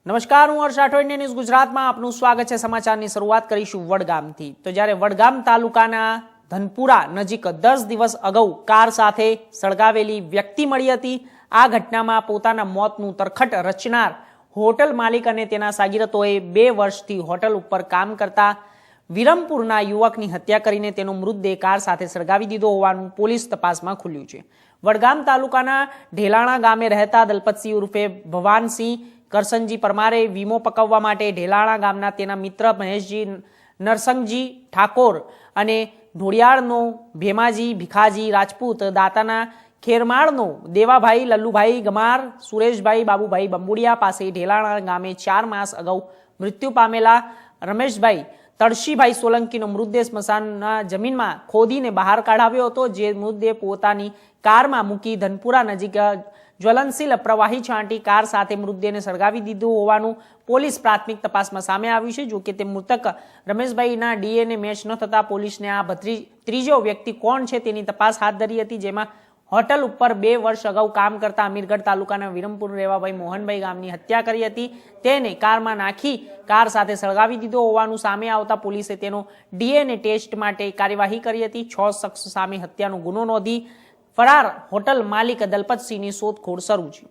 નમસ્કાર, હું હર્ષ રાઠોડ, ન્યૂઝ ગુજરાતમાં આપનું સ્વાગત છે। સમાચારની શરૂઆત કરીશું વડગામથી। તો જ્યારે વડગામ તાલુકાના ધનપુરા નજીક 10 દિવસ અગાઉ કાર સાથે સળગાવેલી વ્યક્તિ મળી હતી। આ ઘટનામાં પોતાના મોતનું તરખટ રચનાર હોટલ માલિક અને તેના શાગીરતોએ 2 વર્ષથી હોટલ ઉપર કામ કરતા વિરમપુરના યુવકની હત્યા કરીને તેનો મૃતદેહ કાર સાથે સળગાવી દીધો હોવાનું પોલીસ તપાસમાં ખુલ્યું છે। વડગામ તાલુકાના ઢેલાણા ગામે રહેતા દલપતસિંહ ઉર્ફે ભવાનસિંહ કરસનજી પરમારે વીમો પકવવા માટે ઢેલાણા ગામના તેના મિત્ર મહેશજી નરસંગજી ઠાકોર અને ઢોળિયાળનો ભેમાજી ભીખાજી રાજપૂત, દાતાના ખેરમાળનો દેવાભાઈ લલ્લુભાઈ ગમાર, સુરેશભાઈ બાબુભાઈ બંબુડિયા પાસે ઢેલાણા ગામે 4 માસ અગાઉ મૃત્યુ પામેલા રમેશભાઈ તળશીભાઈ સોલંકીનો મૃતદેહ સ્મશાનના જમીનમાં ખોદીને બહાર કાઢાવ્યો હતો। જે મૃતદેહ પોતાની કારમાં મૂકી ધનપુરા નજીક જ્વલનશીલ પ્રવાહી છાંટી કાર સાથે મૃતદેહને સળગાવી દીધું હોવાનું પોલીસ પ્રાથમિક તપાસમાં સામે આવ્યું છે। જો કે તે મૃતક રમેશભાઈના ડીએનએ મેચ ન થતા પોલીસને આ ત્રીજો વ્યક્તિ કોણ છે તેની તપાસ હાથ ધરી હતી। જેમાં હોટલ ઉપર 2 વર્ષ અગાઉ કામ કરતા અમીરગઢ તાલુકાના વિરમપુર રહેવાભાઈ મોહનભાઈ ગામની હત્યા કરી હતી। તેને કારમાં નાખી કાર સાથે સળગાવી દીધો હોવાનું સામે આવતા પોલીસે તેનો ડીએનએ ટેસ્ટ માટે કાર્યવાહી કરી હતી। 6 શખ્સ સામે હત્યાનો ગુનો નોંધી ફરાર હોટલ માલિક દલપતસિંહની શોધખોળ શરૂ છે।